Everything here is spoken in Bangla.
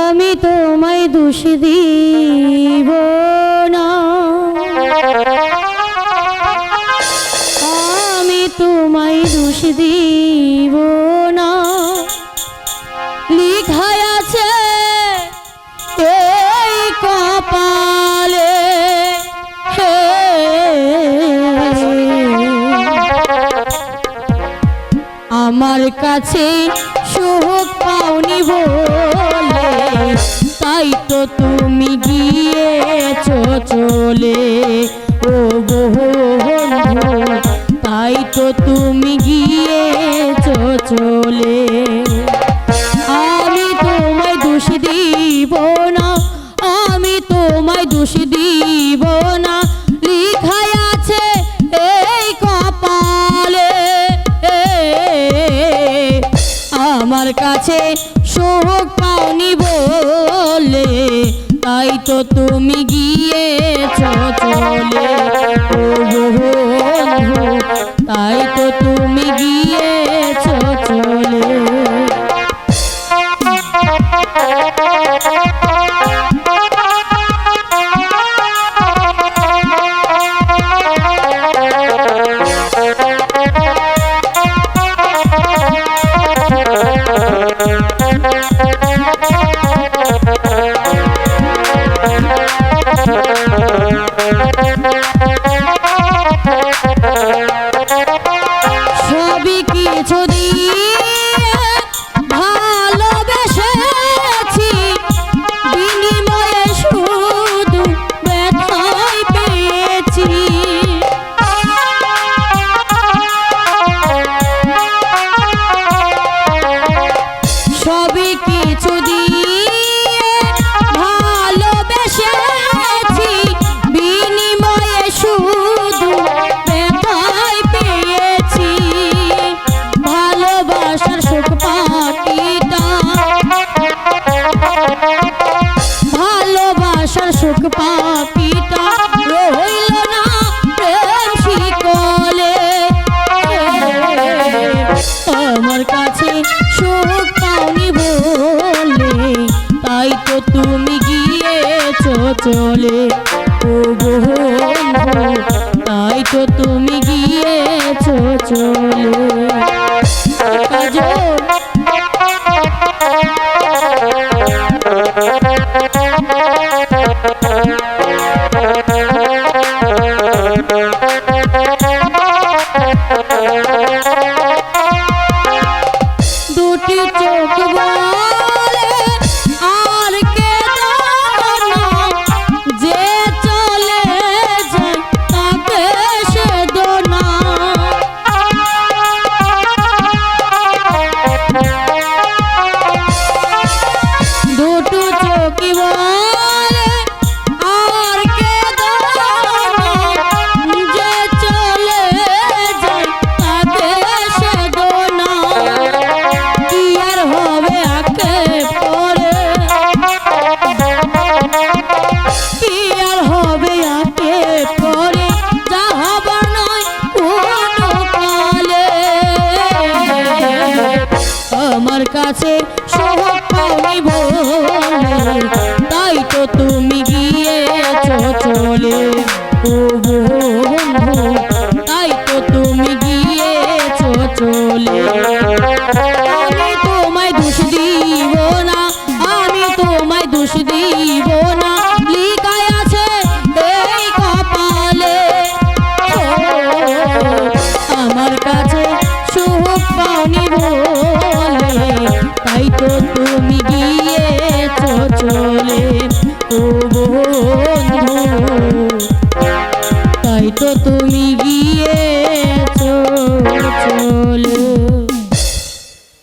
আমি তোমায় দোষ দিব না, আমি তোমায় দোষ দিব না। লিখাই আছে এই কপালে, আমার কাছে সুখ পাওনি বলে তাই তো তুমি গিয়েছো চলে। ও বন্ধু তাই তো তুমি গিয়েছো চলে। আমি তোমায় দোষ দিব না, আমি তোমায় দোষ দিব না। লিখাই আছে এই কপালে, আমার কাছে সুখ পাওনি বলে তাই তো তুমি গিয়েছো চলে। তাই তো তুমি গিয়েছো চলে। সবই কিছু দিয়ে ভালোবেসেছি, বিনিময়ে শুধু ব্যথাই পেয়েছি। সবই কিছু দিয়ে ভালোবেসেছি, বিনিময়ে শুধু ব্যথাই পেয়েছি। ভালোবাসার সুখ পাখিটা, ভালোবাসার সুখ পাখিটা রইল না প্রেম শিকলে। আমার কাছে সুখ পাওনি বলে তাই তো তুমি গিয়েছো চলে। ও বন্ধু তাই তো তুমি গিয়েছো চলে। কাজল দুটি চোখ বলে আর কেঁদো না, যে চলে যায় তাকে সেদো না। দুটো চোখ বলে আর কেঁদো না, যে চলে যায় তাকে সেদো না। কি আর হবে আঁকে পরে, কি আর হবে আঁকে পরে, যা হবার নয় কোনো কালে। আমার কাছে সুখ পাওনি বলে তাই তো তুমি গিয়েছো চলে। ও বন্ধু তাই তো তুমি গিয়েছো চলে। আমি তোমায় দোষ দিব না, আমি তোমায় দোষ দিব না। লিখাই আছে এই কপালে, আমার কাছে সুখ পাওনি বলে তাই তো তুমি গিয়েছো চলে। ও বন্ধু তাই তো তুমি